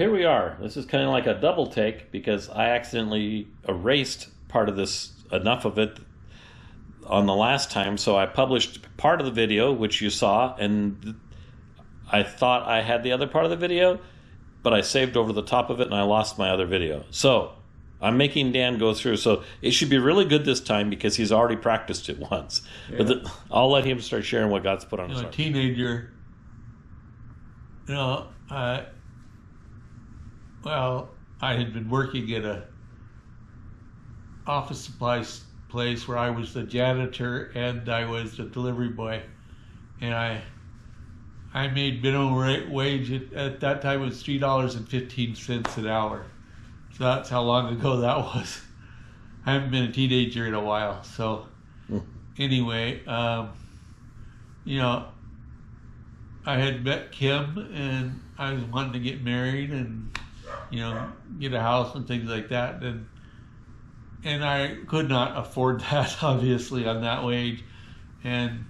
Here we are. This is kind of like a double take because I accidentally erased part of this, enough of it, on the last time. So I published part of the video, which you saw, and I thought I had the other part of the video, but I saved over the top of it and I lost my other video. So I'm making Dan go through. So it should be really good this time because he's already practiced it once. Yeah. But I'll let him start sharing what God's put on his heart. A teenager, I had been working at a office supplies place where I was the janitor and I was the delivery boy, and I made minimum wage at that time. It was $3.15 an hour. So that's how long ago that was. I haven't been a teenager in a while. So anyway, I had met Kim and I was wanting to get married and get a house and things like that, and I could not afford that, obviously, on that wage. And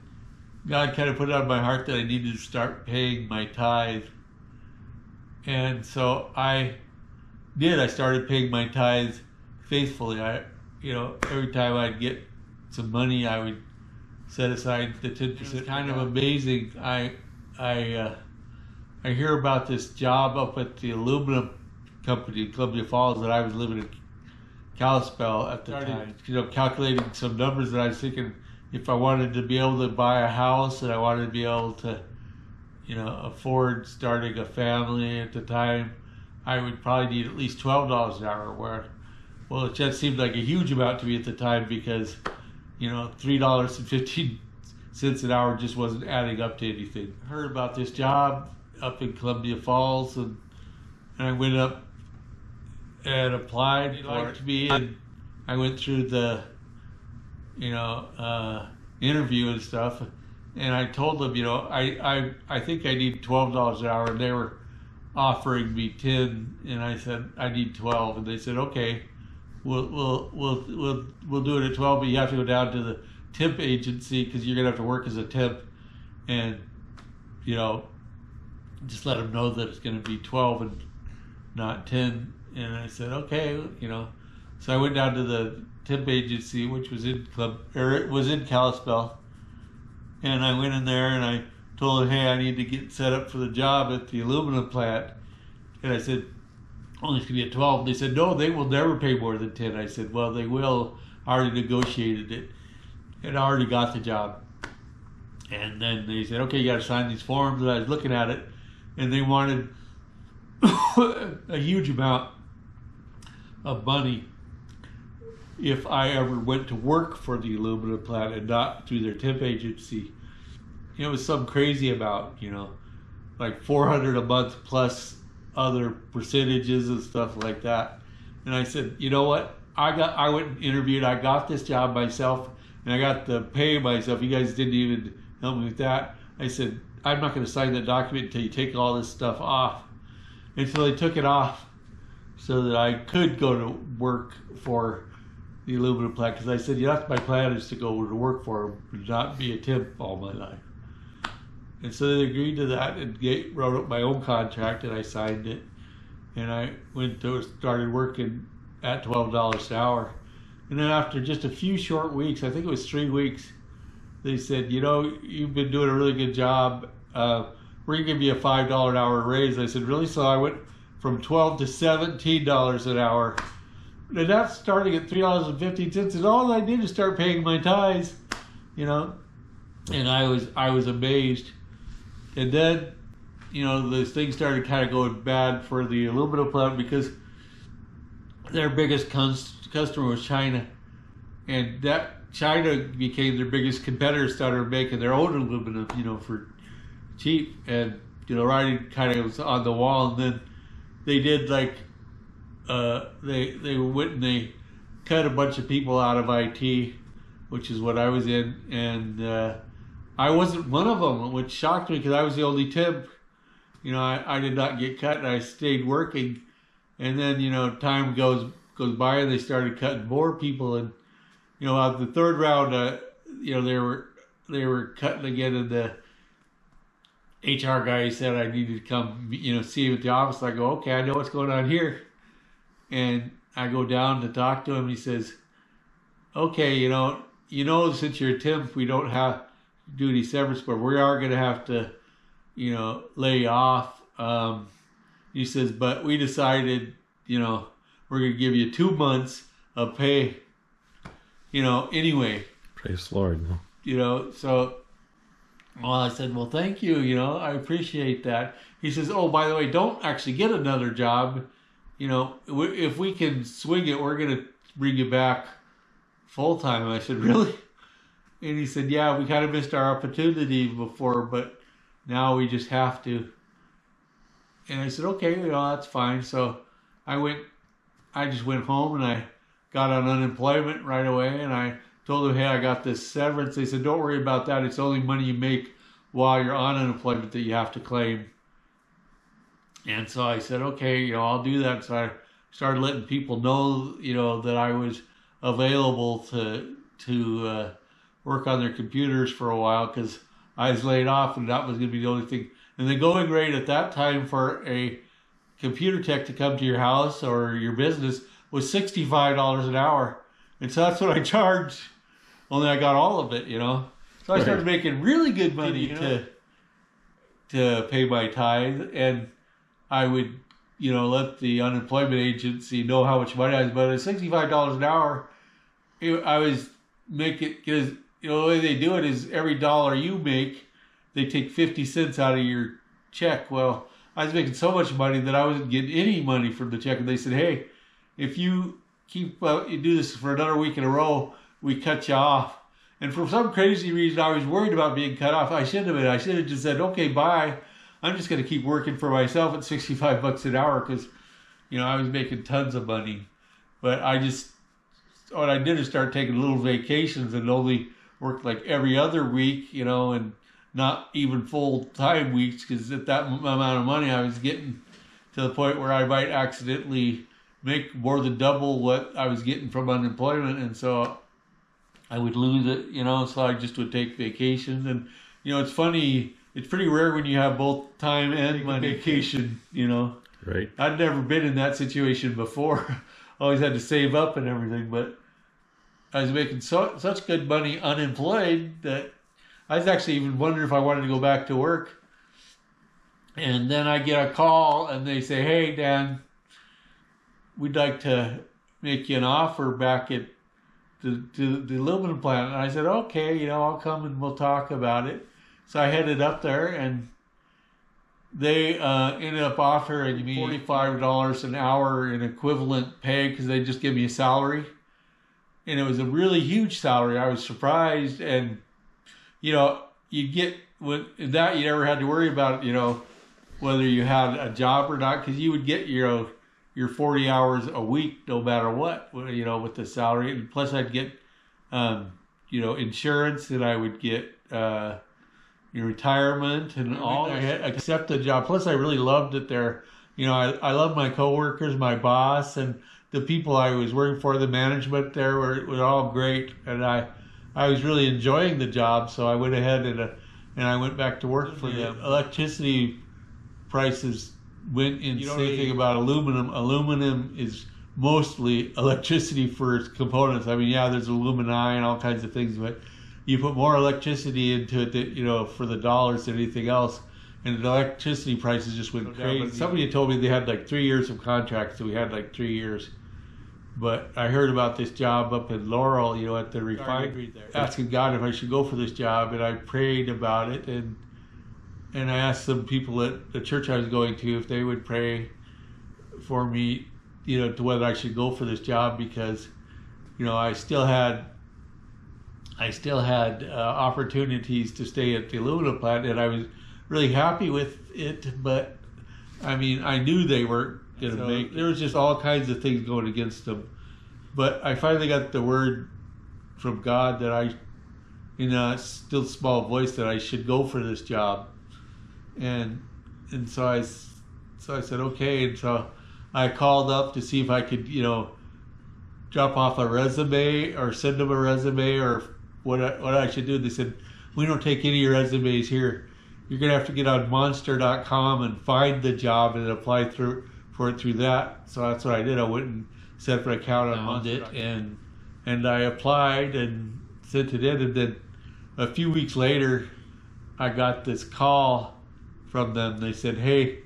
God kind of put it on my heart that I needed to start paying my tithe. And so I did. I started paying my tithe faithfully. Every time I'd get some money, I would set aside the 10%. It's kind of amazing. I hear about this job up at the aluminum company in Columbia Falls that I was living in Kalispell at the time. Calculating some numbers that I was thinking, if I wanted to be able to buy a house and I wanted to be able to, afford starting a family at the time, I would probably need at least $12 an hour. It just seemed like a huge amount to me at the time because, $3.15 an hour just wasn't adding up to anything. I heard about this job up in Columbia Falls and I went up and applied. He liked me, and I went through the, interview and stuff, and I told them, I think I need $12 an hour, and they were offering me 10, and I said I need 12, and they said okay, we'll do it at 12, but you have to go down to the temp agency because you're gonna have to work as a temp, and just let them know that it's gonna be 12 and not 10. And I said, okay, So I went down to the temp agency, which was in Kalispell, and I went in there and I told them, hey, I need to get set up for the job at the aluminum plant. And I said, oh, it's gonna be at 12. They said, no, they will never pay more than 10. I said, well, they will. I already negotiated it, and I already got the job. And then they said, okay, you got to sign these forms. And I was looking at it, and they wanted a huge amount of money if I ever went to work for the aluminum plant and not through their temp agency. It was some crazy amount, like $400 a month plus other percentages and stuff like that. And I said, you know what? I went and interviewed. I got this job myself, and I got the pay myself. You guys didn't even help me with that. I said, I'm not going to sign that document until you take all this stuff off. And so they took it off so that I could go to work for the aluminum plant, because I said, that's my plan, is to go to work for them, not be a temp all my life. And so they agreed to that and wrote up my own contract, and I signed it. And I started working at $12 an hour. And then after just a few short weeks, I think it was 3 weeks, they said, you've been doing a really good job. We're going to give you a $5 an hour raise. I said, really? So I went from $12 to $17 an hour. And that's starting at $3.15. And all I did is start paying my tithes, And I was amazed. And then, this thing started kind of going bad for the aluminum plant because their biggest customer was China. And that China became their biggest competitor, started making their own aluminum, for cheap. And, writing kind of was on the wall. And then they did they went and they cut a bunch of people out of IT, which is what I was in, and I wasn't one of them, which shocked me because I was the only temp. I did not get cut, and I stayed working. And then time goes by, and they started cutting more people, and on the third round, they were cutting again, and HR guy said I needed to come, see him at the office. I go, okay, I know what's going on here. And I go down to talk to him. He says, okay, since you're a temp, we don't have to do any severance, but we are going to have to, lay you off. He says, but we decided, we're going to give you 2 months of pay, anyway. Praise the Lord. So, well, I said, well, thank you, I appreciate that. He says, oh, by the way, don't actually get another job. If we can swing it, we're going to bring you back full time. And I said, really? And he said, yeah, we kind of missed our opportunity before, but now we just have to. And I said, okay, that's fine. So I just went home and I got on unemployment right away. And I told them, hey, I got this severance. They said, don't worry about that. It's only money you make while you're on unemployment that you have to claim. And so I said, okay, I'll do that. So I started letting people know, that I was available to work on their computers for a while because I was laid off and that was going to be the only thing. And the going rate at that time for a computer tech to come to your house or your business was $65 an hour. And so that's what I charged. Only I got all of it, So I started making really good money to pay my tithe. And I would, let the unemployment agency know how much money I was. But at $65 an hour, I was making, because the way they do it is every dollar you make, they take 50 cents out of your check. Well, I was making so much money that I wasn't getting any money from the check. And they said, hey, if you you do this for another week in a row, we cut you off. And for some crazy reason, I was worried about being cut off. I shouldn't have been. I should have just said, okay, bye. I'm just going to keep working for myself at $65 an hour because, I was making tons of money. But what I did is start taking little vacations and only worked like every other week, and not even full-time weeks because at that amount of money, I was getting to the point where I might accidentally make more than double what I was getting from unemployment. And so I would lose it, so I just would take vacations. And, it's funny, it's pretty rare when you have both time and money vacation, Right. I'd never been in that situation before. Always had to save up and everything, but I was making such good money unemployed that I was actually even wondering if I wanted to go back to work. And then I get a call and they say, hey, Dan, we'd like to make you an offer back at the aluminum plant. And I said, okay, I'll come and we'll talk about it. So I headed up there and they ended up offering me $45 an hour in equivalent pay because they just give me a salary. And it was a really huge salary. I was surprised. And, you get with that, you never had to worry about, whether you had a job or not, because you would get, your 40 hours a week no matter what, with the salary. And plus I'd get, insurance, and I would get your retirement and all. I had accepted the job. Plus I really loved it there. I love my coworkers, my boss, and the people I was working for. The management there were all great, and I was really enjoying the job. So I went ahead and I went back to work for them. Electricity prices went insane. You know anything about aluminum? Aluminum is mostly electricity for its components. I mean, yeah, there's alumini and all kinds of things, but you put more electricity into it, for the dollars than anything else. And the electricity prices just went crazy. But somebody told me they had like 3 years of contracts, so we had like 3 years. But I heard about this job up in Laurel, at the refinery there, asking God if I should go for this job, and I prayed about it, and I asked some people at the church I was going to if they would pray for me, to whether I should go for this job, because, I still had opportunities to stay at the aluminum plant, and I was really happy with it. But I mean, I knew they weren't going to make. There was just all kinds of things going against them. But I finally got the word from God that I, in a still small voice, that I should go for this job. And so I said okay, and so I called up to see if I could drop off a resume or send them a resume or what I should do. They said, we don't take any resumes here. you're going to have to get on monster.com and find the job and apply for it through that. So that's what I did. I went and set up an account on Monster.com, and I applied and sent it in. And then a few weeks later, I got this call from them. They said, hey,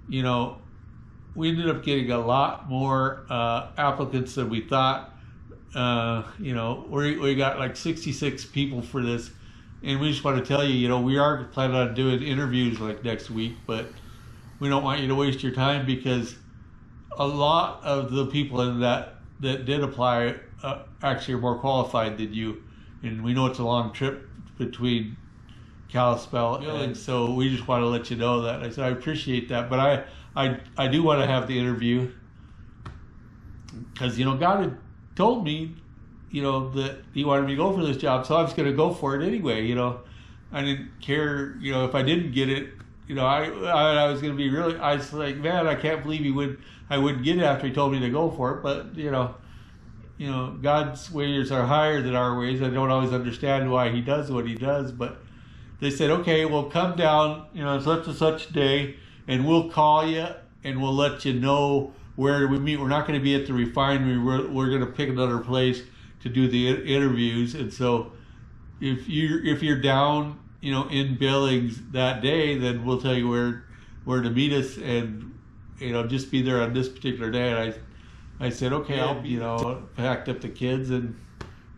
you know, we ended up getting a lot more applicants than we thought. You know, we got like 66 people for this. And we just want to tell you, you know, we are planning on doing interviews like next week, but we don't want you to waste your time because a lot of the people in that did apply actually are more qualified than you. And we know it's a long trip between Kalispell, and so we just want to let you know that. I said, I appreciate that, but I do want to have the interview because, you know, God had told me, you know, that he wanted me to go for this job, so I was going to go for it anyway. You know, I didn't care, you know, if I didn't get it. You know, I was going to be really. I was like, man, I can't believe I wouldn't get it after he told me to go for it. But you know, God's ways are higher than our ways. I don't always understand why he does what he does, but they said, okay, we'll come down, you know, such and such day, and we'll call you and we'll let you know where we meet. We're not going to be at the refinery. We're going to pick another place to do the interviews. And so if you're down, you know, in Billings that day, then we'll tell you where to meet us, and you know, just be there on this particular day. And I said, okay, I'll be, you know, packed up the kids and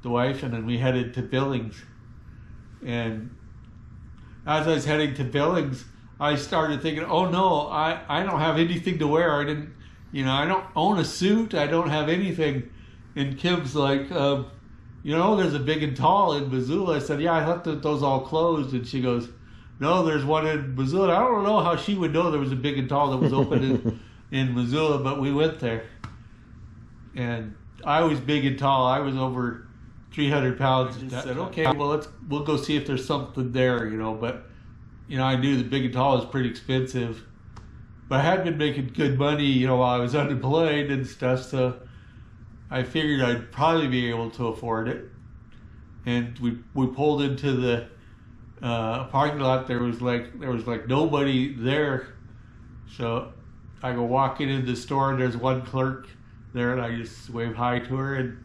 the wife, and then we headed to Billings. And as I was heading to Billings, I started thinking, oh no, I don't have anything to wear. I didn't, you know, I don't own a suit. I don't have anything. And Kim's like, you know, there's a Big and Tall in Missoula. I said, yeah, I thought that those all closed. And she goes, no, there's one in Missoula. I don't know how she would know there was a Big and Tall that was open in Missoula, but we went there. And I was big and tall. I was over 300 pounds. I said, okay, well, we'll go see if there's something there, you know. But, you know, I knew the Big and Tall was pretty expensive. But I had been making good money, you know, while I was unemployed and stuff, so I figured I'd probably be able to afford it. And we pulled into the parking lot. There was like nobody there. So I go walking into the store, and there's one clerk there, and I just wave hi to her, and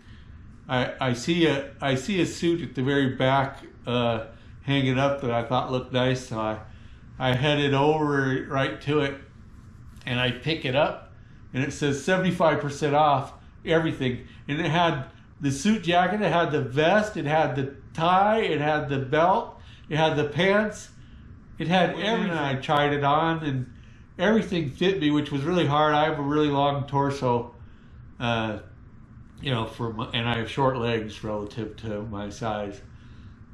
I see a suit at the very back hanging up that I thought looked nice. So I headed over right to it, and I pick it up, and it says 75% off everything. And it had the suit jacket, it had the vest, it had the tie, it had the belt, it had the pants, it had everything. I tried it on, and everything fit me, which was really hard. I have a really long torso, you know, and I have short legs relative to my size.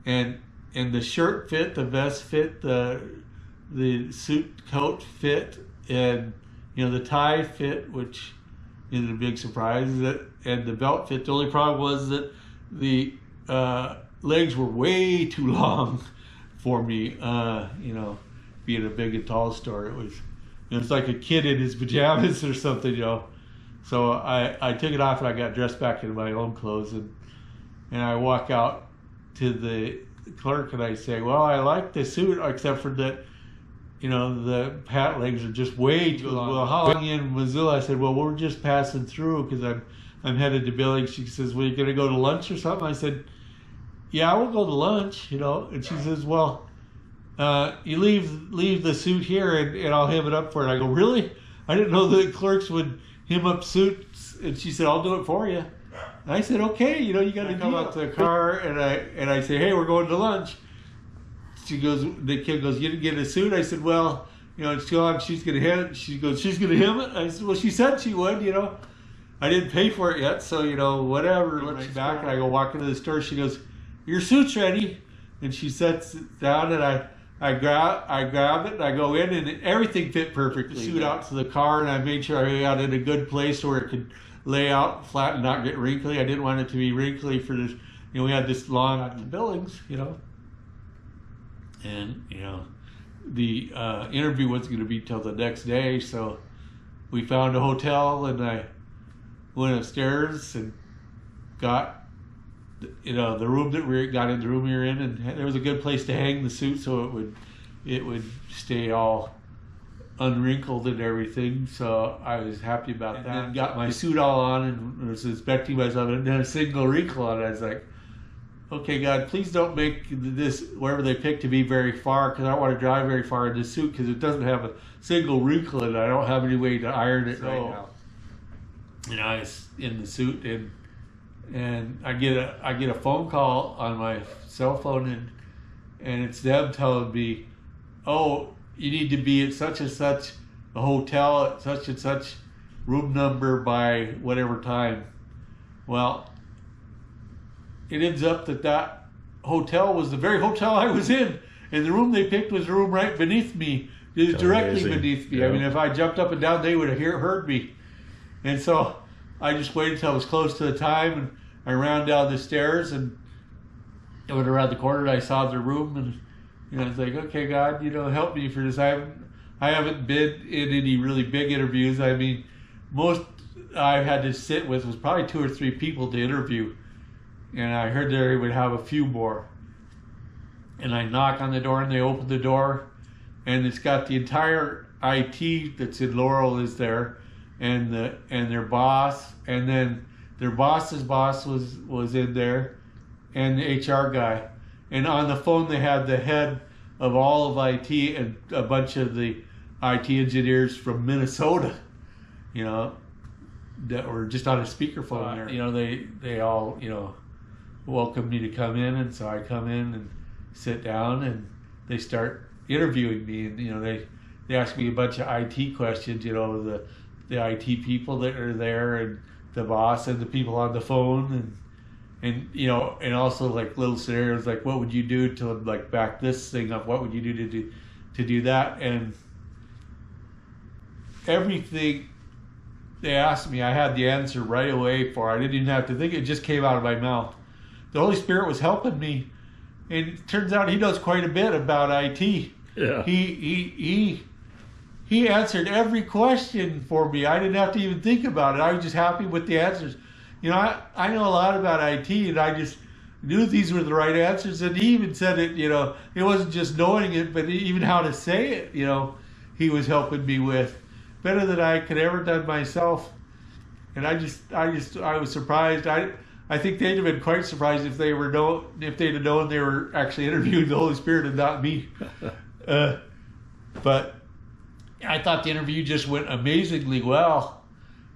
And the shirt fit, the vest fit, the suit coat fit, and you know, the tie fit, which is a big surprise, and the belt fit. The only problem was that the legs were way too long for me. You know, being a Big and Tall store, it's like a kid in his pajamas or something, you know. So I took it off, and I got dressed back in my own clothes, and I walk out to the clerk, and I say, well, I like the suit, except for that, you know, the pant legs are just way too long. Well, how long in Missoula? I said, well, we're just passing through because I'm headed to Billings. She says, well, you going to go to lunch or something? I said, yeah, we'll go to lunch, you know. And she says, well, you leave the suit here, and I'll hem it up for it. I go, really? I didn't know that clerks would hem up suits. And she said, I'll do it for you. And I said, okay, you know, you got to come out to the car, and I say, hey, we're going to lunch. The kid goes, you didn't get a suit? I said, well, you know, it's too long. She's going to hem it. She goes, she's going to hem it? I said, well, she said she would, you know. I didn't pay for it yet, so, you know, whatever. Let's back, and I go walk into the store. She goes, your suit's ready. And she sets it down, and I grab it, and I go in, and everything fit perfectly. Suit out to the car, and I made sure I got in a good place where it could lay out flat and not get wrinkly. I didn't want it to be wrinkly for this. You know, we had this long Billings, you know. And, you know, the interview wasn't going to be till the next day, so we found a hotel, and I went upstairs and got, you know, the room that we got in, the room we were in, and there was a good place to hang the suit so it would it would stay all unwrinkled and everything. So I was happy about that. And got my suit all on and was inspecting myself, and then a single wrinkle on it. I was like, okay, God, please don't make this, wherever they pick, to be very far, because I don't want to drive very far in this suit, because it doesn't have a single wrinkle in it. I don't have any way to iron it right now. And I was in the suit, and I get a phone call on my cell phone, and it's them telling me, oh, you need to be at such and such a hotel at such and such room number by whatever time. Well, it ends up that hotel was the very hotel I was in, and the room they picked was the room right beneath me. It was directly beneath me. Yeah. I mean, if I jumped up and down, they would have heard me. And so I just waited till I was close to the time, and I ran down the stairs, and I went around the corner, and I saw the room, and I was like, okay, God, help me for this. I haven't been in any really big interviews. I mean, most I've had to sit with was probably 2 or 3 people to interview. And I heard they would have a few more. And I knock on the door, and they open the door, and it's got the entire IT that's in Laurel is there, and their boss, and then their boss's boss was in there, and the HR guy. And on the phone they had the head of all of IT and a bunch of the IT engineers from Minnesota, that were just on a speakerphone there. They all, welcomed me to come in, and so I come in and sit down, and they start interviewing me, and they ask me a bunch of IT questions, the IT people that are there, and the boss, and the people on the phone, and also like little scenarios like, what would you do to like back this thing up? What would you do to do that? And everything they asked me, I had the answer right away for. I didn't even have to think; it just came out of my mouth. The Holy Spirit was helping me, and it turns out He knows quite a bit about IT. Yeah. He answered every question for me. I didn't have to even think about it. I was just happy with the answers. I know a lot about IT, and I just knew these were the right answers. And He even said it. It wasn't just knowing it, but even how to say it. He was helping me with better than I could ever done myself. And I was surprised. I think they'd have been quite surprised if they'd have known they were actually interviewing the Holy Spirit and not me. But I thought the interview just went amazingly well.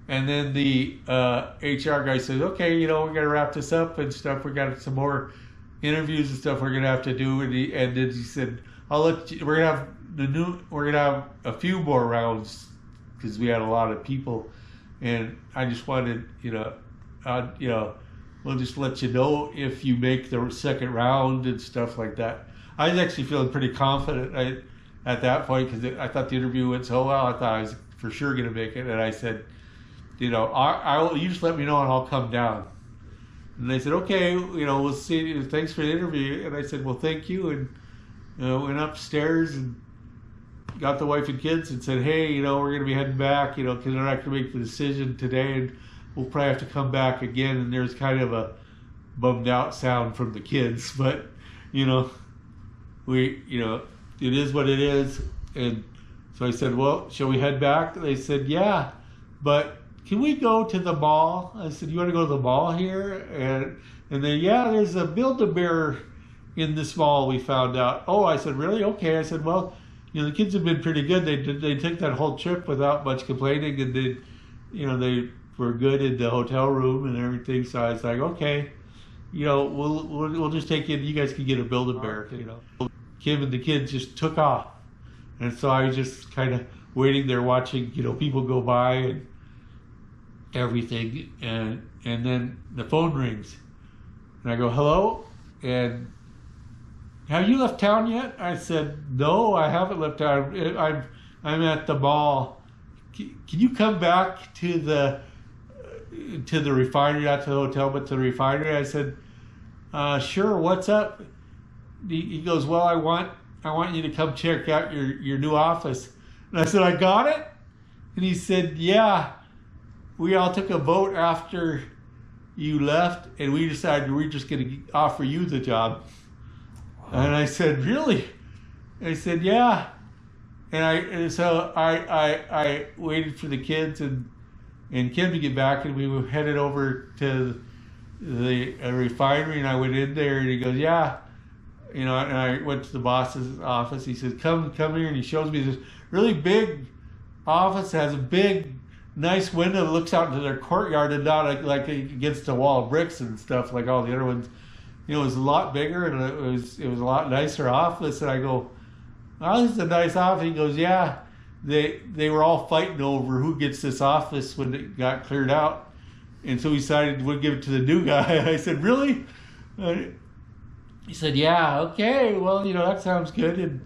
And then the HR guy said, okay, we're going to wrap this up and stuff. We got some more interviews and stuff we're going to have to do. And then he said, we're going to have a few more rounds, because we had a lot of people. And I just wanted, we'll just let you know if you make the second round and stuff like that. I was actually feeling pretty confident at that point, because I thought the interview went so well. I thought I was for sure going to make it. And I said, you just let me know and I'll come down. And they said, okay, we'll see. Thanks for the interview. And I said, well, thank you. And went upstairs and got the wife and kids and said, hey, we're going to be heading back, because they're not going to make the decision today, and we'll probably have to come back again. And there's kind of a bummed out sound from the kids, but it is what it is. And so I said, well, shall we head back? They said, yeah, but can we go to the mall? I said, you want to go to the mall here? And then, yeah, there's a Build-A-Bear in this mall, we found out. Oh, I said, really? Okay. I said, well, the kids have been pretty good. They took that whole trip without much complaining, and they were good in the hotel room and everything. So I was like, okay, we'll just take you. You guys can get a Build-A-Bear. Kim and the kids just took off, and so I was just kind of waiting there, watching people go by and everything, and then the phone rings, and I go, hello, and have you left town yet? I said, no, I haven't left town. I'm at the mall. Can you come back to the refinery, not to the hotel, but to the refinery? I said, sure. What's up? He goes, well, I want you to come check out your new office. And I said, I got it? And he said, yeah. We all took a vote after you left, and we decided we're just going to offer you the job. Wow. And I said, really? I said, yeah. And so I waited for the kids and Kim to get back, and we were headed over to the refinery, and I went in there, and he goes, yeah. And I went to the boss's office. He says, come here, and he shows me this really big office, has a big, nice window that looks out into their courtyard and not like against a wall of bricks and stuff like all the other ones. It was a lot bigger, and it was a lot nicer office. And I go, oh, this is a nice office. He goes, yeah. They were all fighting over who gets this office when it got cleared out. And so we decided we'd give it to the new guy. And I said, really? He said, yeah, okay, well, that sounds good.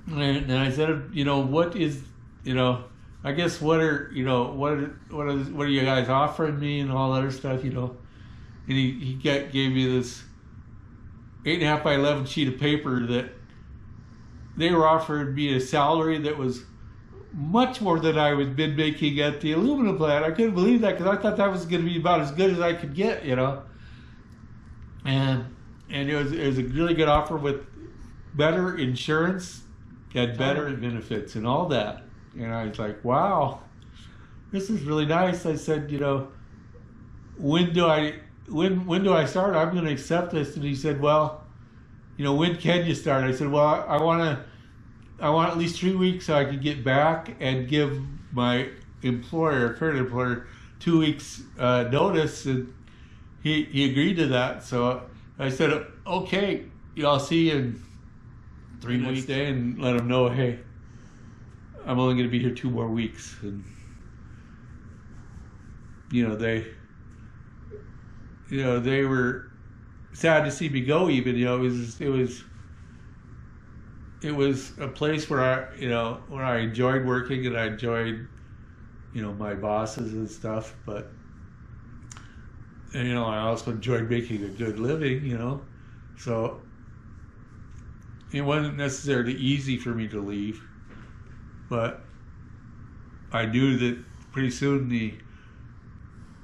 And I said, what is, I guess what are you guys offering me and all that other stuff, And he gave me this 8.5 by 11 sheet of paper that they were offering me a salary that was much more than I had been making at the aluminum plant. I couldn't believe that because I thought that was going to be about as good as I could get, And it was a really good offer with better insurance, had better benefits and all that. And I was like, wow, this is really nice. I said, when do I start? I'm going to accept this. And he said, well, when can you start? I said, well, I want at least 3 weeks so I can get back and give my current employer 2 weeks notice. And he agreed to that. So I said, okay, I'll see you in 3 weeks and let him know, hey, I'm only going to be here 2 more weeks. And, they were sad to see me go even, it was a place where I enjoyed working and I enjoyed, my bosses and stuff, but I also enjoyed making a good living, so it wasn't necessarily easy for me to leave, but I knew that pretty soon the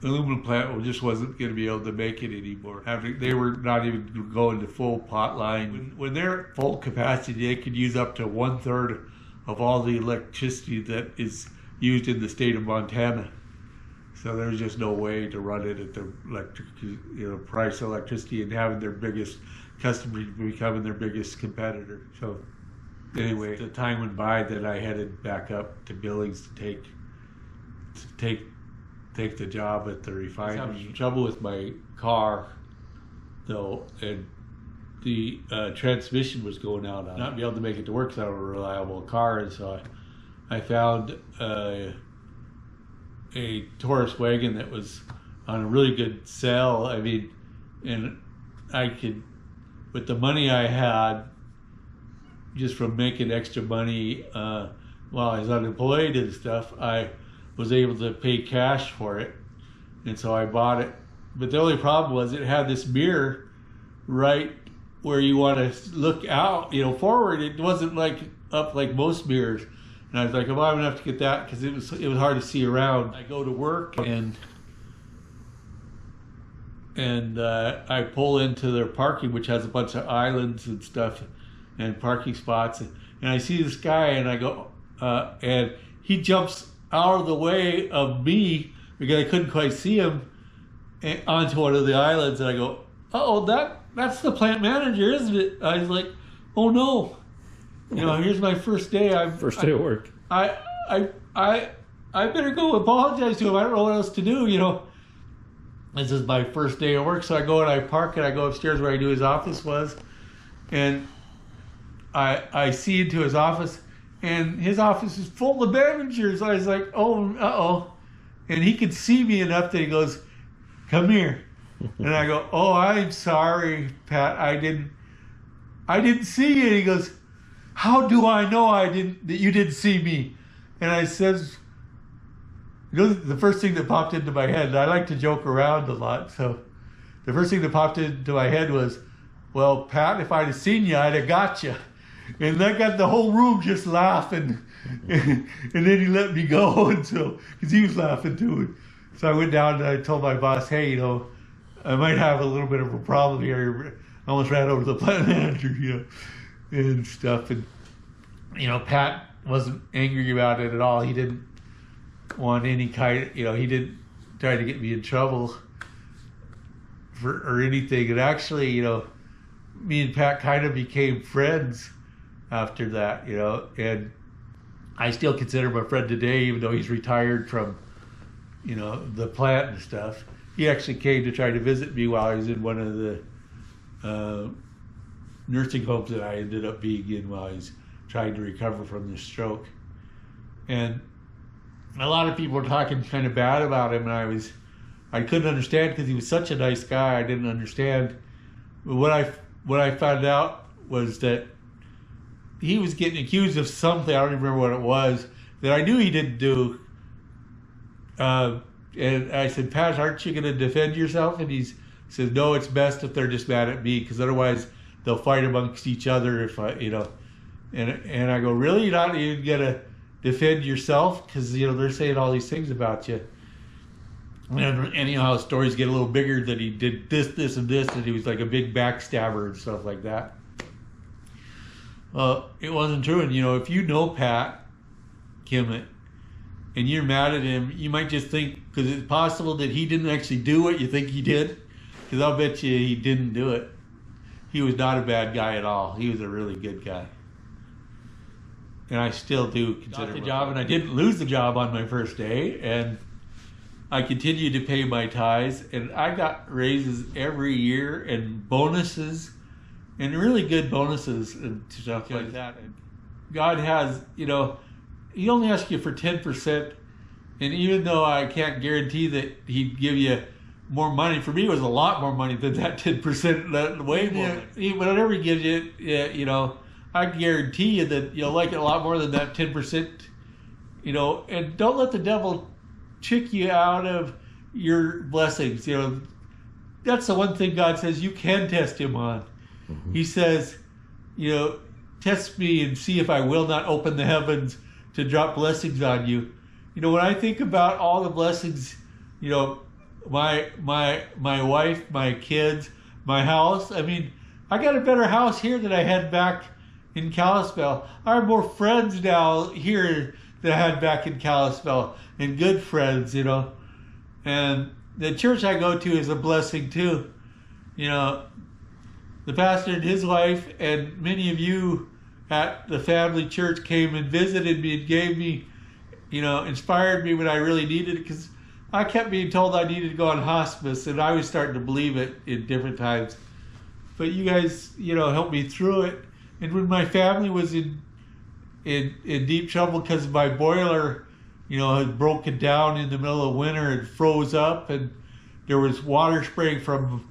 aluminum plant just wasn't going to be able to make it anymore. They were not even going to full pot line. When they're at full capacity, they could use up to 1/3 of all the electricity that is used in the state of Montana. So there's just no way to run it at the price of electricity and having their biggest customer becoming their biggest competitor. So anyway, the time went by that I headed back up to Billings to take the job at the refinery. I was having trouble with my car, though, and the transmission was going out. I'd not be able to make it to work because I don't have a reliable car, and so I found a Taurus wagon that was on a really good sale. And I could, with the money I had, just from making extra money while I was unemployed and stuff, I was able to pay cash for it, and so I bought it. But the only problem was it had this mirror right where you want to look out, forward. It wasn't up like most mirrors, and I was like, I'm gonna have to get that because it was hard to see around. I go to work and I pull into their parking, which has a bunch of islands and stuff and parking spots, and I see this guy, and I go, and he jumps out of the way of me because I couldn't quite see him onto one of the islands, and I go, oh, that's the plant manager, isn't it? I was like, oh no, here's my first day. First day of work. I better go apologize to him. I don't know what else to do. This is my first day of work, so I go and I park and I go upstairs where I knew his office was, and I see into his office. And his office is full of managers. I was like, oh, uh-oh. And he could see me enough that he goes, come here. And I go, oh, I'm sorry, Pat. I didn't see you. And he goes, how do I know that you didn't see me? And I says, the first thing that popped into my head, and I like to joke around a lot, so the first thing that popped into my head was, well, Pat, if I'd have seen you, I'd have got you. And that got the whole room just laughing. And then he let me go because he was laughing too. So I went down and I told my boss, hey, I might have a little bit of a problem here. I almost ran over the plant manager, and stuff. And, you know, Pat wasn't angry about it at all. He didn't want any kind, you know, he didn't try to get me in trouble or anything. And actually, you know, me and Pat kind of became friends after that, you know, and I still consider him a friend today, even though he's retired from, you know, the plant and stuff. He actually came to try to visit me while I was in one of the nursing homes that I ended up being in while I was trying to recover from this stroke. And a lot of people were talking kind of bad about him, and I couldn't understand because he was such a nice guy. I didn't understand. But what I found out was that he was getting accused of something. I don't even remember what it was that I knew he didn't do. And I said, Pat, aren't you going to defend yourself? And he says, no, it's best if they're just mad at me, because otherwise they'll fight amongst each other if I, you know. And I go, really? You're not even going to defend yourself? Because, you know, they're saying all these things about you. And anyhow, stories get a little bigger that he did this, this, and this, and he was like a big backstabber and stuff like that. It wasn't true. And, you know, if you know Pat Kimmett and you're mad at him, you might just think, because it's possible that he didn't actually do what you think he did, because I'll bet you he didn't do it. He was not a bad guy at all. He was a really good guy. And I still do consider the job, and I didn't lose the job on my first day, and I continued to pay my tithes, and I got raises every year and bonuses, and really good bonuses and stuff like that. And God has, you know, He only asks you for 10%, and even though I can't guarantee that He'd give you more money, for me it was a lot more money than that 10%, that way more. Whatever He gives you, you know, I guarantee you that you'll like it a lot more than that 10%, you know. And don't let the devil trick you out of your blessings. You know, that's the one thing God says you can test Him on. Mm-hmm. He says, you know, test me and see if I will not open the heavens to drop blessings on you. You know, when I think about all the blessings, you know, my wife, my kids, my house, I mean, I got a better house here than I had back in Kalispell. I have more friends now here than I had back in Kalispell, and good friends, you know. And the church I go to is a blessing too. You know, the pastor and his wife and many of you at the family church came and visited me and gave me, you know, inspired me when I really needed it, because I kept being told I needed to go on hospice, and I was starting to believe it in different times. But you guys, you know, helped me through it. And when my family was in deep trouble because my boiler, you know, had broken down in the middle of winter and froze up, and there was water spraying from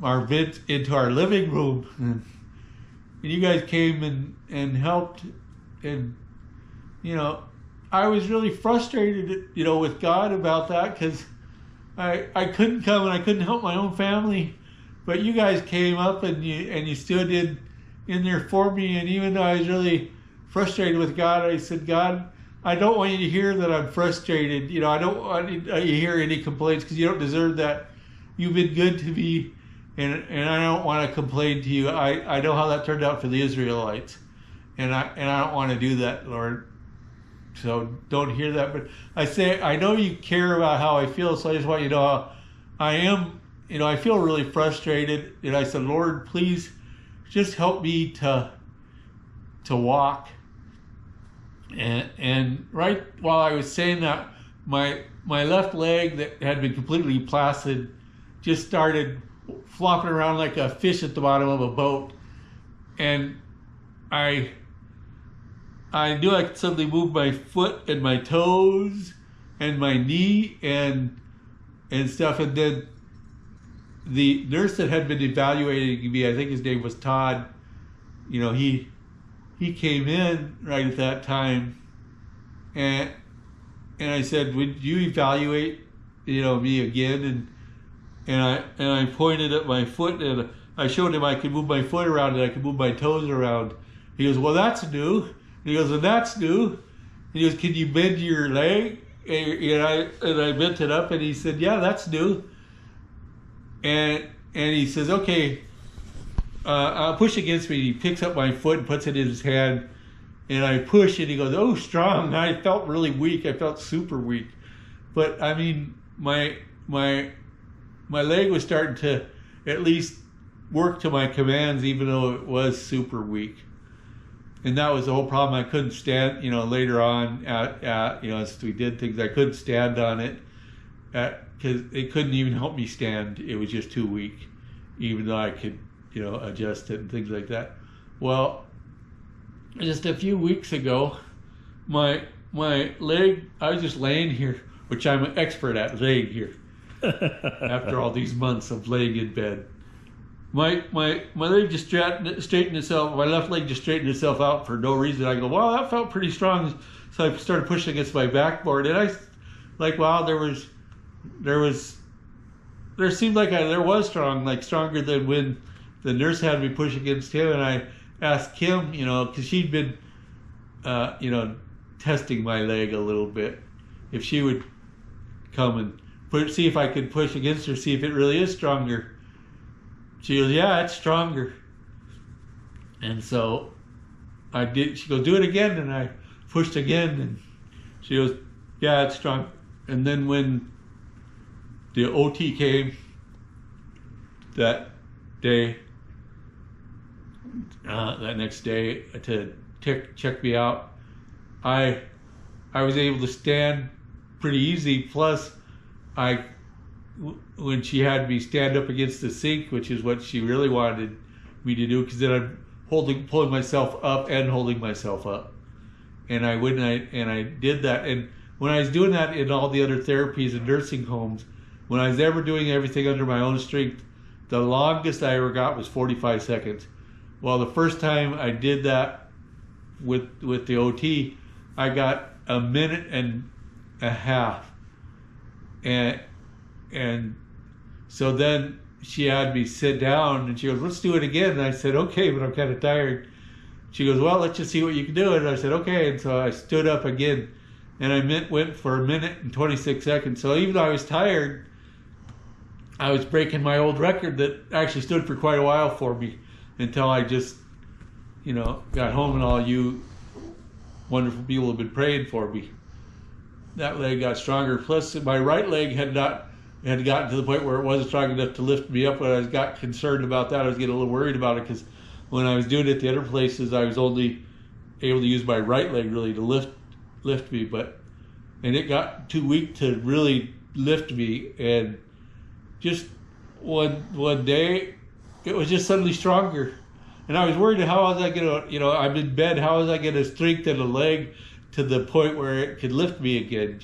our vent into our living room. And you guys came and helped. And, you know, I was really frustrated, you know, with God about that, because I couldn't come and I couldn't help my own family. But you guys came up and you stood in there for me. And even though I was really frustrated with God, I said, God, I don't want you to hear that I'm frustrated. You know, I don't want you to hear any complaints, because you don't deserve that. You've been good to me, and I don't want to complain to you. I know how that turned out for the Israelites, and I don't want to do that, Lord. So don't hear that. But I say, I know you care about how I feel, so I just want you to know how I am. You know, I feel really frustrated, and I said, Lord, please just help me to walk. And right while I was saying that, my left leg that had been completely placid just started flopping around like a fish at the bottom of a boat. And I knew I could suddenly move my foot and my toes and my knee and stuff. And then the nurse that had been evaluating me, I think his name was Todd, you know, he came in right at that time, and I said, would you evaluate, you know, me again? And I pointed at my foot, and I showed him I could move my foot around and I could move my toes around. He goes, well, that's new. And he goes, and that's new. And he goes, can you bend your leg? And I bent it up, and he said, yeah, that's new. And he says, okay, push against me. He picks up my foot and puts it in his hand, and I push, and he goes, "Oh, strong." And I felt really weak. I felt super weak, but I mean, my leg was starting to at least work to my commands, even though it was super weak. And that was the whole problem. I couldn't stand, later on as we did things, I couldn't stand on it because it couldn't even help me stand. It was just too weak, even though I could, adjust it and things like that. Well, just a few weeks ago, my leg, I was just laying here, which I'm an expert at, laying here, after all these months of laying in bed. My leg just straightened itself. My left leg just straightened itself out for no reason. I go, wow, that felt pretty strong. So I started pushing against my backboard, and I, wow, there seemed like there was strong, like stronger than when the nurse had me push against him. And I asked Kim, because she'd been, testing my leg a little bit, if she would come and see if I could push against her, see if it really is stronger. She goes, yeah, it's stronger. And so I did. She goes, do it again. And I pushed again. And she goes, yeah, it's strong. And then when the OT came that day, that next day to check me out, I was able to stand pretty easy. Plus, when she had me stand up against the sink, which is what she really wanted me to do, because then I'm pulling myself up and holding myself up, and I did that. And when I was doing that in all the other therapies and nursing homes, when I was ever doing everything under my own strength, the longest I ever got was 45 seconds. Well, the first time I did that with the OT, I got a minute and a half, and so then she had me sit down, and she goes, let's do it again. And I said, okay, but I'm kind of tired. She goes, well, let's just see what you can do. And I said, okay. And so I stood up again, and I went for a minute and 26 seconds. So even though I was tired, I was breaking my old record that actually stood for quite a while for me, until I just, got home, and all you wonderful people have been praying for me. That leg got stronger. Plus, my right leg had gotten to the point where it wasn't strong enough to lift me up. When I got concerned about that, I was getting a little worried about it, because when I was doing it at the other places, I was only able to use my right leg really to lift me, and it got too weak to really lift me. And just one day, it was just suddenly stronger, and I was worried, how was I gonna, I'm in bed, how was I gonna strengthen a leg to the point where it could lift me again,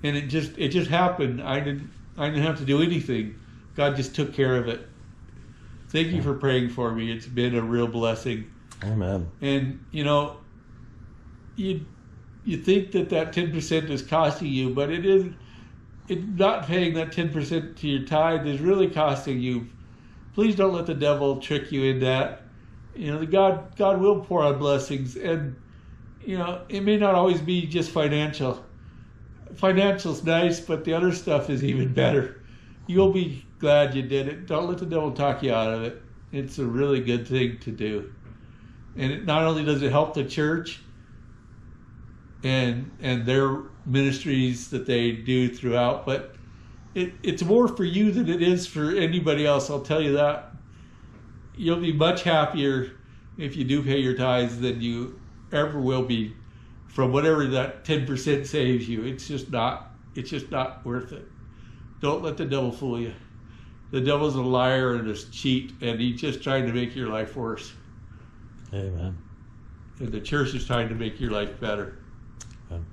And it just happened. I didn't have to do anything. God just took care of it. Thank you for praying for me. It's been a real blessing. Amen. And you think that 10% is costing you, but it isn't. It's not paying that 10% to your tithe is really costing you. Please don't let the devil trick you in that. God will pour out blessings, and it may not always be just financial. Financial's nice, but the other stuff is even better. You'll be glad you did it. Don't let the devil talk you out of it. It's a really good thing to do. And not only does it help the church and their ministries that they do throughout, but it's more for you than it is for anybody else. I'll tell you that. You'll be much happier if you do pay your tithes than you ever will be from whatever that 10% saves you. It's just not worth it. Don't let the devil fool you. The devil's a liar and a cheat, and he's just trying to make your life worse. Amen. And the church is trying to make your life better. Amen.